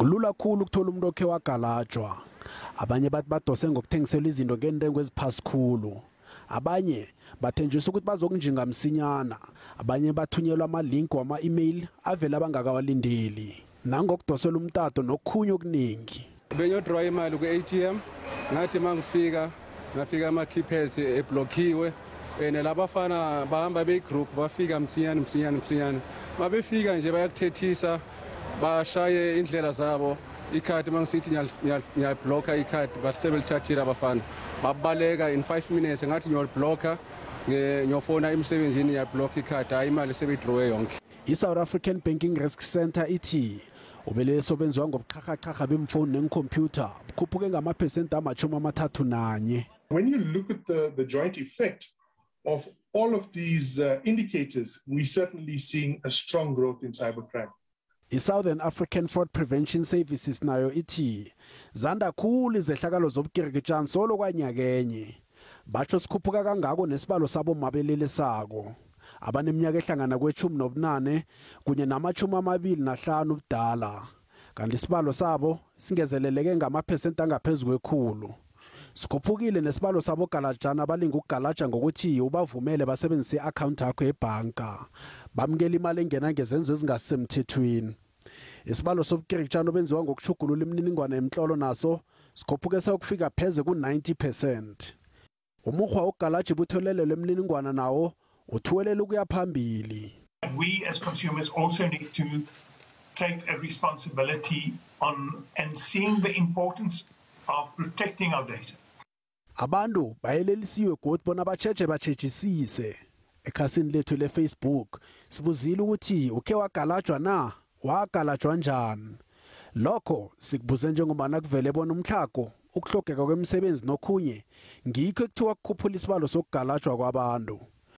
kulula khulu ukuthola umuntu okhe wagalajwa. Abanye bathi badose ngokuthengisela izinto ngentengo eziphasi khulu. Abanye bathenjiswa ukuthi bazokunjinga msinyana. Abanye bathunyelwa ama-link wama-email avela abangakawalindeli. Nangokudosela umtato nokhunye okuningi. Benyodraw imali ku-ATM ngathi mangifika ngafika ama-keepers eblockiwe labafana bahamba beyigroup bafika msinyana mabefika nje bayakuthethisa bashaye indlela zabo ikhadi mangisithi ngiyabhlocka ikhadi basebelithathile abafana babaleka in 5 minutes ngathi ngiyolblocka ngiyofona emsebenzini ngiyabhlocka ikhadi hayi imali sebeyidrowe yonke. I-South African Banking Risk Center ithi ubeleleso benziwa ngobuqhaqaqhaqa bemfoni nenkhompyutha bukhuphuke ngamaphesenti ama-31. When you look at the joint effect of all of these indicators, we're certainly seeing a strong growth in cybercrime. I-Southern African Fraud Prevention Services nayo ithi zanda khulu izehlakalo zobukirikitshani solo kwanyakenye. Batsho sikhuphuka kangako nesibalo sabo mabelele sako. Abaneminyaka ehlangana kwe-18 kunye nama-25 ubudala. Kanti isibalo sabo singezeleleke ngamaphesenti angaphezulu kwe100. Sikhuphukile nesibalo sabogalajani abalinga ukugalaja ngokuthi ubavumele basebenzise i-account yakho ebhanka. Bamukela imali engena ngezenzo ezingasemthethweni. Isibalo sobukirikitshani obenziwa ngokushugulula imininingwane yemhlolo naso sikhuphuke sekufika pheze ku-90%. Umukhwa wokugalaja butholelelwe imininingwane nawo uthuwelela ukuya phambili. We as consumers also need to take a responsibility on and seeing the importance of protecting our data. Abantu bayelelisiwe godi bona batshejisise. Ekhasini lethu le-Facebook sibuzile ukuthi ukhe wagalajwa na, wagalajwa njani. Lokho sikubuze njengoba nakuvele bona umtlhago ukuhlogeka kwemisebenzi nokhunye ngikho ekuthiwa ukukhuphula isibalo sokugalajwa kwabantu.